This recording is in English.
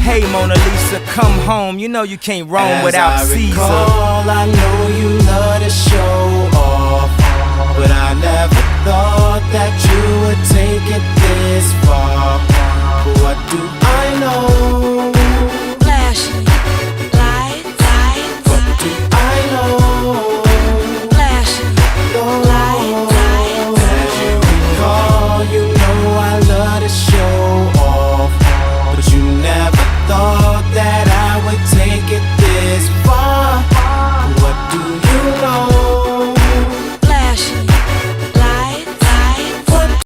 Hey Mona Lisa, come home, you know you can't roam without Caesar. I know you love to show off, but I never thought that you would take it this far. But what do I know?